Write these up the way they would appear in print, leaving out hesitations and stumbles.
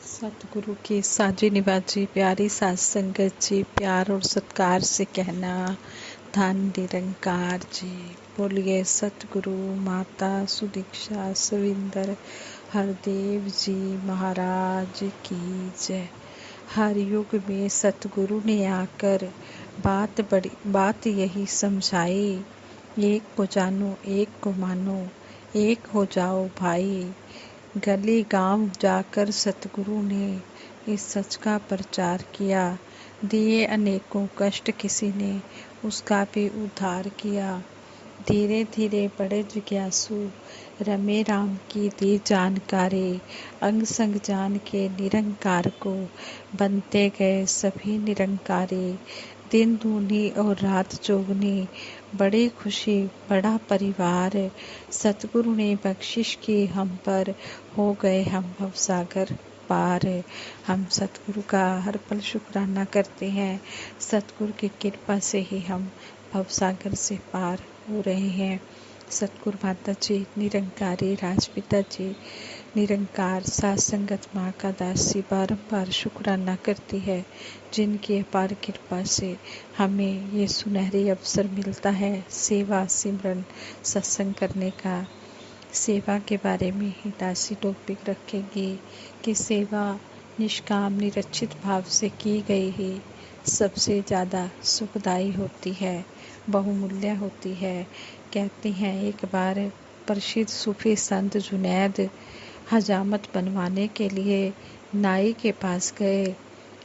सतगुरु की साजी निवाज जी, प्यारी साध संगत जी, प्यार और सत्कार से कहना धन निरंकार जी। बोलिए सतगुरु माता सुदीक्षा सविंदर हरदेव जी महाराज की जय। हर युग में सतगुरु ने आकर बात यही समझाई, एक को जानो एक को मानो, एक हो जाओ भाई। गली गांव जाकर सतगुरु ने इस सच का प्रचार किया, दिए अनेकों कष्ट किसी ने उसका भी उद्धार किया। धीरे धीरे बड़े जिज्ञासु रमे राम की दी जानकारी, अंग संग जान के निरंकार को बनते गए सभी निरंकारी। दिन दूनी और रात चौगनी, बड़ी खुशी बड़ा परिवार, सतगुरु ने बख्शिश की हम पर, हो गए हम भवसागर पार। हम सतगुरु का हर पल शुक्राना करते हैं। सतगुरु की कृपा से ही हम भवसागर से पार हो रहे हैं। सतगुरु माता जी निरंकारी, राजपिता जी निरंकार, साथ संगत माँ का दासी बारंबार शुक्राना करती है, जिनकी अपार कृपा से हमें ये सुनहरी अवसर मिलता है सेवा सिमरन सत्संग करने का। सेवा के बारे में ही दासी टॉपिक रखेंगी कि सेवा निष्काम निरक्षित भाव से की गई ही सबसे ज़्यादा सुखदायी होती है, बहुमूल्य होती है। कहते हैं एक बार प्रसिद्ध सूफी संत जुनैद हजामत बनवाने के लिए नाई के पास गए।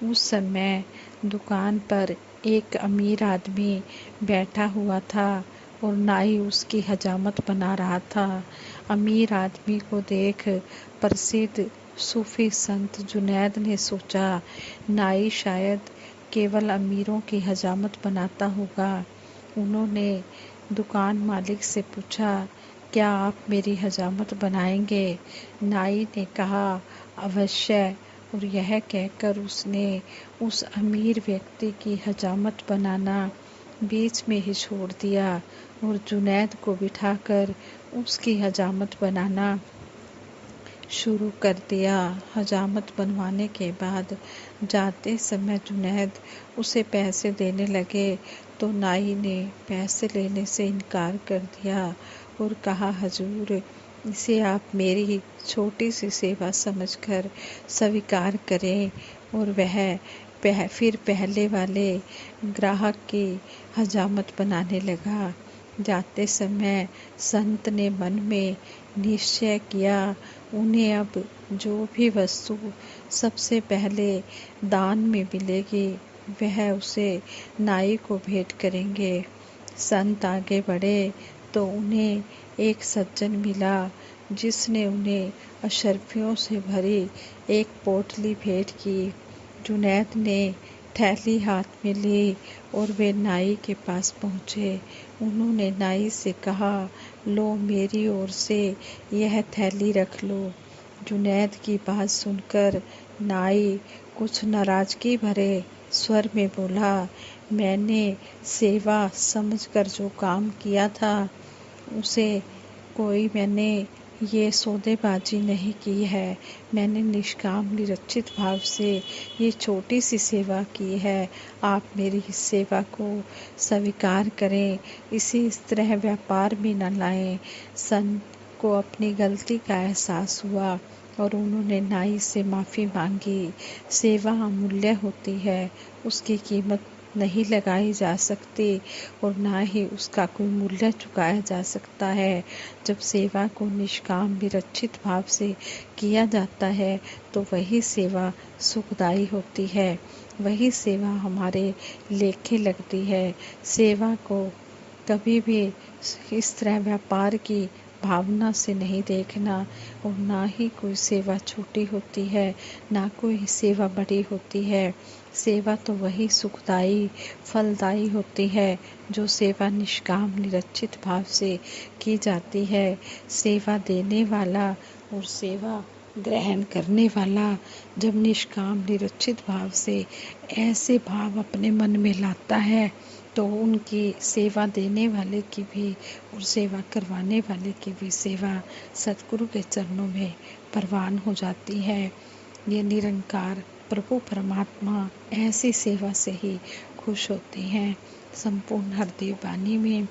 उस समय दुकान पर एक अमीर आदमी बैठा हुआ था और नाई उसकी हजामत बना रहा था। अमीर आदमी को देख प्रसिद्ध सूफी संत जुनैद ने सोचा, नाई शायद केवल अमीरों की हजामत बनाता होगा। उन्होंने दुकान मालिक से पूछा, क्या आप मेरी हजामत बनाएंगे? नाई ने कहा, अवश्य। और यह कहकर उसने उस अमीर व्यक्ति की हजामत बनाना बीच में ही छोड़ दिया और जुनैद को बिठाकर उसकी हजामत बनाना शुरू कर दिया। हजामत बनवाने के बाद जाते समय जुनैद उसे पैसे देने लगे तो नाई ने पैसे लेने से इनकार कर दिया और कहा, हजूर, इसे आप मेरी छोटी सी सेवा समझकर स्वीकार करें। और वह फिर पहले वाले ग्राहक की हजामत बनाने लगा। जाते समय संत ने मन में निश्चय किया, उन्हें अब जो भी वस्तु सबसे पहले दान में मिलेगी वह उसे नाई को भेंट करेंगे। संत आगे बढ़े तो उन्हें एक सज्जन मिला, जिसने उन्हें अशर्फियों से भरी एक पोटली भेंट की। जुनैद ने थैली हाथ में ली और वे नाई के पास पहुँचे। उन्होंने नाई से कहा, लो, मेरी ओर से यह थैली रख लो। जुनैद की बात सुनकर नाई कुछ नाराजगी भरे स्वर में बोला, मैंने सेवा समझकर जो काम किया था उसे मैंने ये सौदेबाजी नहीं की है। मैंने निष्काम निरक्षित भाव से ये छोटी सी सेवा की है। आप मेरी इस सेवा को स्वीकार करें, इसे इस तरह व्यापार में न लाएं। संत को अपनी गलती का एहसास हुआ और उन्होंने नाई से माफ़ी मांगी। सेवा अमूल्य होती है, उसकी कीमत नहीं लगाई जा सकती और ना ही उसका कोई मूल्य चुकाया जा सकता है। जब सेवा को निष्काम निरक्षित भाव से किया जाता है तो वही सेवा सुखदायी होती है, वही सेवा हमारे लेखे लगती है। सेवा को कभी भी इस तरह व्यापार की भावना से नहीं देखना और ना ही कोई सेवा छोटी होती है, ना कोई सेवा बड़ी होती है। सेवा तो वही सुखदायी फलदायी होती है जो सेवा निष्काम निरक्षित भाव से की जाती है। सेवा देने वाला और सेवा ग्रहण करने वाला जब निष्काम निरक्षित भाव से ऐसे भाव अपने मन में लाता है तो उनकी सेवा देने वाले की भी और सेवा करवाने वाले की भी सेवा सतगुरु के चरणों में परवान हो जाती है। ये निरंकार प्रभु परमात्मा ऐसी सेवा से ही खुश होते हैं। संपूर्ण हरदेव वाणी में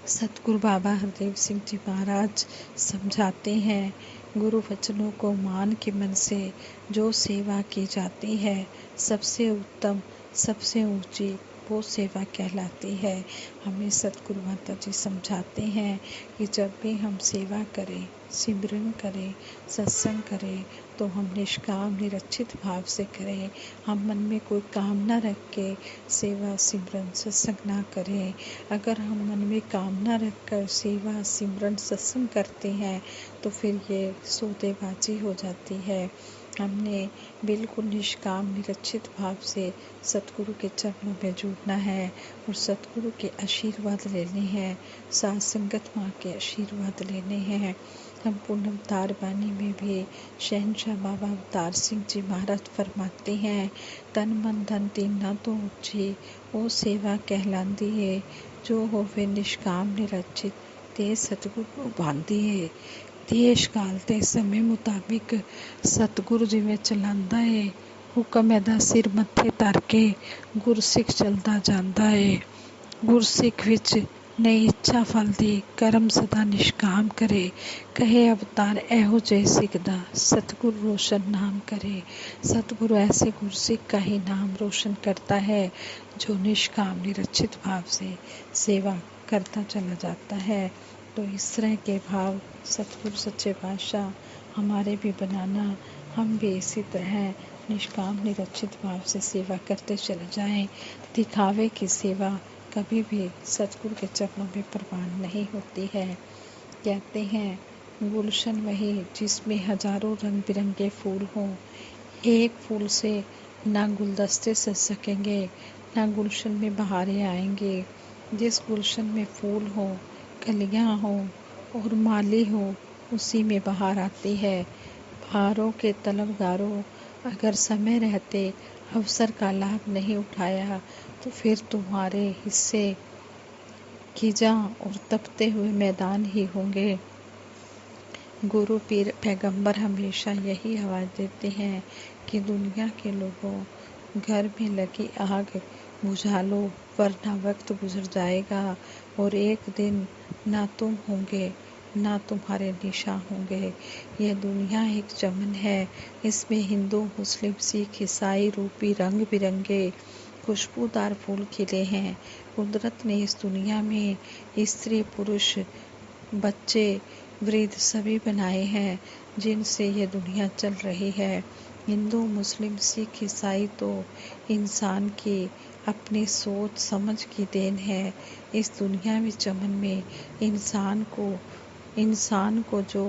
सतगुरु बाबा हरदेव सिंह जी महाराज समझाते हैं, गुरु वचनों को मान के मन से जो सेवा की जाती है सबसे उत्तम, सबसे ऊंची वो सेवा कहलाती है। हमें सतगुरु माता जी समझाते हैं कि जब भी हम सेवा करें, सिमरन करें, सत्संग करें तो हम निष्काम निरक्षित भाव से करें। हम मन में कोई कामना रख के सेवा सिमरन सत्संग ना करें। अगर हम मन में कामना रखकर सेवा सिमरन सत्संग करते हैं तो फिर ये सौदेबाजी हो जाती है। हमने बिल्कुल निष्काम निरक्षित भाव से सतगुरु के चरणों में जुड़ना है और सतगुरु के आशीर्वाद लेने हैं, साथ संगत माँ के आशीर्वाद लेने हैं। हम पूर्ण अवतार वाणी में भी शहनशाह बाबा अवतार सिंह जी महाराज फरमाते हैं, तन मन धन तीना तो ऊंची वो सेवा कहलांदी है, जो होवे निष्काम निरक्षित ते सतगुरु भांदी है। देश काल ते समय मुताबिक सतगुरु जिवें चलांदा है, हुक्म एदा सिर मत्थे धर के गुरसिख चलदा जांदा है। गुरसिख विच नहीं इच्छा फल दी, कर्म सदा निष्काम करे, कहे अवतार एहो जय सिखदा, सतगुरु रोशन नाम करे। सतगुरु ऐसे गुरसिख का ही नाम रोशन करता है जो निष्काम निरक्षित भाव से सेवा करता चला जाता है। तो इस तरह के भाव सतगुरु सच्चे पातशाह हमारे भी बनाना, हम भी इसी तरह निष्काम निरक्षित भाव से सेवा करते चले जाएं। दिखावे की सेवा कभी भी सतगुरु के चरणों में प्रवान नहीं होती है। कहते हैं गुलशन वही जिसमें हजारों रंग बिरंगे फूल हों, एक फूल से ना गुलदस्ते सज सकेंगे, ना गुलशन में बहारें आएंगे। जिस गुलशन में फूल हो, कलियां हो और माली हो, उसी में बहार आती है। बहारों के तलबगारों, अगर समय रहते अवसर का लाभ नहीं उठाया तो फिर तुम्हारे हिस्से खिजा और तपते हुए मैदान ही होंगे। गुरु पीर पैगंबर हमेशा यही आवाज़ देते हैं कि दुनिया के लोगों, घर में लगी आग बुझा लो, वरना वक्त गुजर जाएगा और एक दिन ना तुम होंगे ना तुम्हारे निशान होंगे। यह दुनिया एक चमन है, इसमें हिंदू मुस्लिम सिख ईसाई रूपी रंग बिरंगे खुशबूदार फूल खिले हैं। कुदरत ने इस दुनिया में स्त्री पुरुष बच्चे वृद्ध सभी बनाए हैं जिनसे ये दुनिया चल रही है। हिंदू मुस्लिम सिख ईसाई तो इंसान की अपनी सोच समझ की देन है। इस दुनिया में चमन में इंसान को जो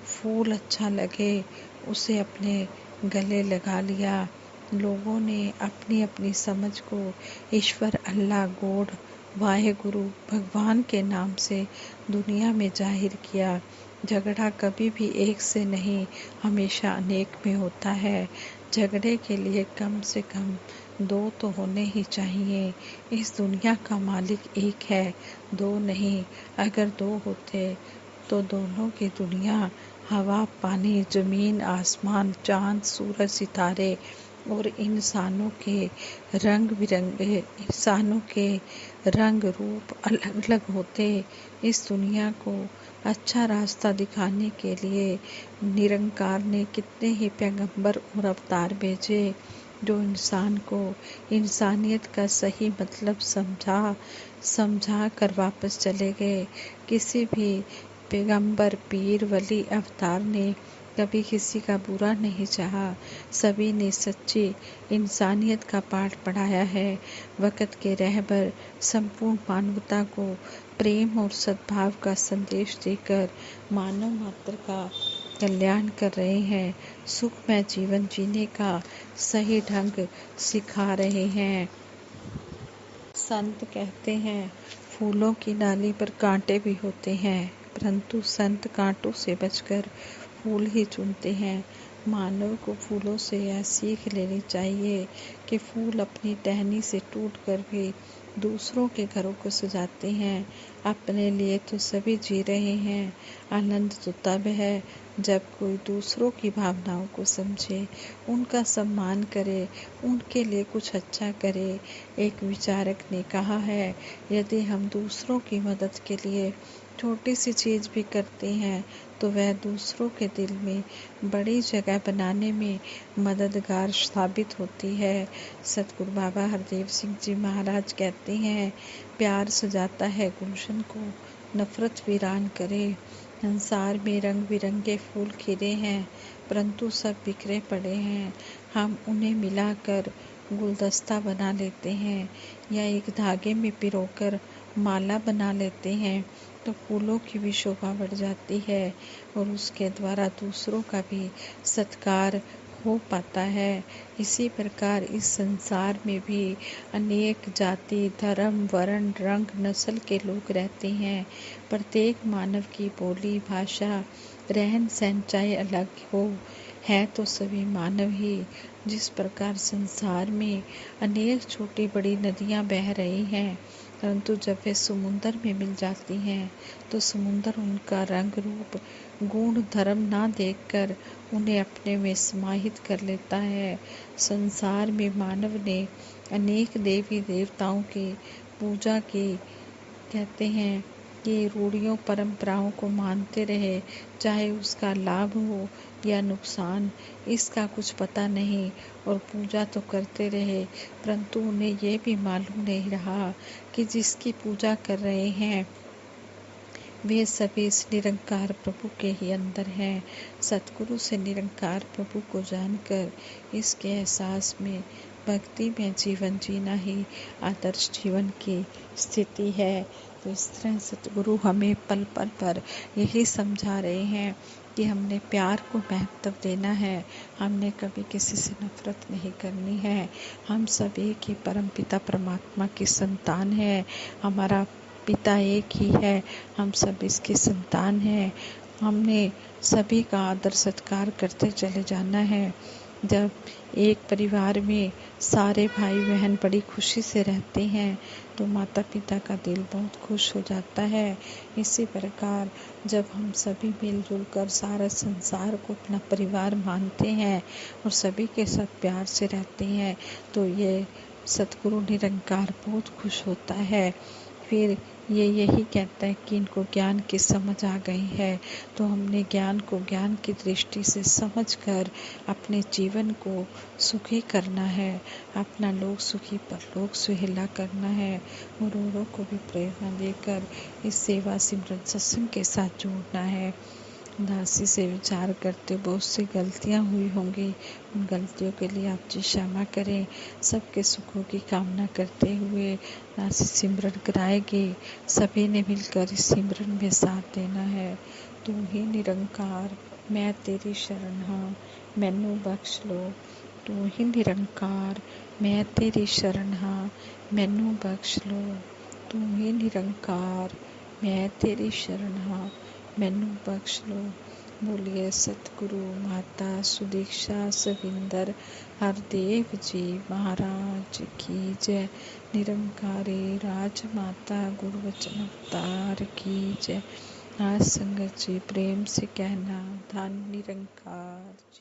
फूल अच्छा लगे उसे अपने गले लगा लिया। लोगों ने अपनी अपनी समझ को ईश्वर अल्लाह गॉड वाहेगुरु भगवान के नाम से दुनिया में जाहिर किया। झगड़ा कभी भी एक से नहीं, हमेशा अनेक में होता है। झगड़े के लिए कम से कम दो तो होने ही चाहिए। इस दुनिया का मालिक एक है, दो नहीं। अगर दो होते तो दोनों की दुनिया हवा पानी जमीन आसमान चांद सूरज सितारे और इंसानों के रंग रूप अलग अलग होते। इस दुनिया को अच्छा रास्ता दिखाने के लिए निरंकार ने कितने ही पैगंबर और अवतार भेजे जो इंसान को इंसानियत का सही मतलब समझा कर वापस चले गए। किसी भी पैगंबर पीर वली अवतार ने कभी किसी का बुरा नहीं चाहा, सभी ने सच्ची इंसानियत का पाठ पढ़ाया है। वक़्त के रहबर संपूर्ण मानवता को प्रेम और सद्भाव का संदेश देकर मानव मात्र का कल्याण कर रहे हैं, सुखमय जीवन जीने का सही ढंग सिखा रहे हैं। संत कहते हैं फूलों की डाली पर कांटे भी होते हैं, परंतु संत कांटों से बचकर फूल ही चुनते हैं। मानव को फूलों से यह सीख लेनी चाहिए कि फूल अपनी टहनी से टूटकर भी दूसरों के घरों को सजाते हैं। अपने लिए तो सभी जी रहे हैं, आनंद तो तब है जब कोई दूसरों की भावनाओं को समझे, उनका सम्मान करे, उनके लिए कुछ अच्छा करे। एक विचारक ने कहा है, यदि हम दूसरों की मदद के लिए छोटी सी चीज़ भी करते हैं तो वह दूसरों के दिल में बड़ी जगह बनाने में मददगार साबित होती है। सतगुरु बाबा हरदेव सिंह जी महाराज कहते हैं, प्यार सजाता है गुलशन को, नफरत वीरान करे। संसार में रंग बिरंगे फूल खिले हैं, परंतु सब बिखरे पड़े हैं। हम उन्हें मिलाकर गुलदस्ता बना लेते हैं या एक धागे में पिरोकर माला बना लेते हैं तो फूलों की भी शोभा बढ़ जाती है और उसके द्वारा दूसरों का भी सत्कार हो पाता है। इसी प्रकार इस संसार में भी अनेक जाति, धर्म, वर्ण, रंग, नस्ल के लोग रहते हैं। प्रत्येक मानव की बोली, भाषा, रहन सहन चाहे अलग हो, है तो सभी मानव ही। जिस प्रकार संसार में अनेक छोटी बड़ी नदियां बह रही हैं, परंतु जब वे समुंदर में मिल जाती हैं तो समुंदर उनका रंग रूप गुण धर्म ना देखकर उन्हें अपने में समाहित कर लेता है। संसार में मानव ने अनेक देवी देवताओं की पूजा की, कहते हैं कि रूढ़ियों परंपराओं को मानते रहे, चाहे उसका लाभ हो या नुकसान, इसका कुछ पता नहीं, और पूजा तो करते रहे, परंतु उन्हें ये भी मालूम नहीं रहा कि जिसकी पूजा कर रहे हैं वे सभी इस निरंकार प्रभु के ही अंदर हैं। सतगुरु से निरंकार प्रभु को जानकर इसके एहसास में भक्ति में जीवन जीना ही आदर्श जीवन की स्थिति है। तो इस तरह सतगुरु हमें पल पल पर यही समझा रहे हैं कि हमने प्यार को महत्व देना है, हमने कभी किसी से नफरत नहीं करनी है। हम सब एक ही परमपिता परमात्मा की संतान है, हमारा पिता एक ही है, हम सब इसकी संतान हैं। हमने सभी का आदर सत्कार करते चले जाना है। जब एक परिवार में सारे भाई बहन बड़ी खुशी से रहते हैं तो माता पिता का दिल बहुत खुश हो जाता है। इसी प्रकार जब हम सभी मिलजुल कर सारा संसार को अपना परिवार मानते हैं और सभी के साथ प्यार से रहते हैं तो ये सतगुरु निरंकार बहुत खुश होता है। फिर ये यही कहता है कि इनको ज्ञान की समझ आ गई है, तो हमने ज्ञान को ज्ञान की दृष्टि से समझकर अपने जीवन को सुखी करना है, अपना लोक सुखी परलोक सुहेला करना है और औरों को भी प्रेरणा देकर इस सेवा सिमरन सत्संग के साथ जोड़ना है। उदासी से विचार करते बहुत सी गलतियां हुई होंगी, उन गलतियों के लिए आप जी क्षमा करें। सबके सुखों की कामना करते हुए दासी सिमरन कराएगी। सभी ने मिलकर इस सिमरन में साथ देना है। तू ही निरंकार मैं तेरी शरण हाँ, मैनू बख्श लो। तू ही निरंकार मैं तेरी शरण हाँ, मैनू बख्श लो। तू ही निरंकार मैं तेरी शरण हाँ, मैनू बख्श लो। बोलिए सतगुरु माता सुदीक्षा सविंदर हरदेव जी महाराज की जय। निरंकारी राजमाता गुरुवचन अवतार की जय। आज संगत जी प्रेम से कहना धन निरंकार जी।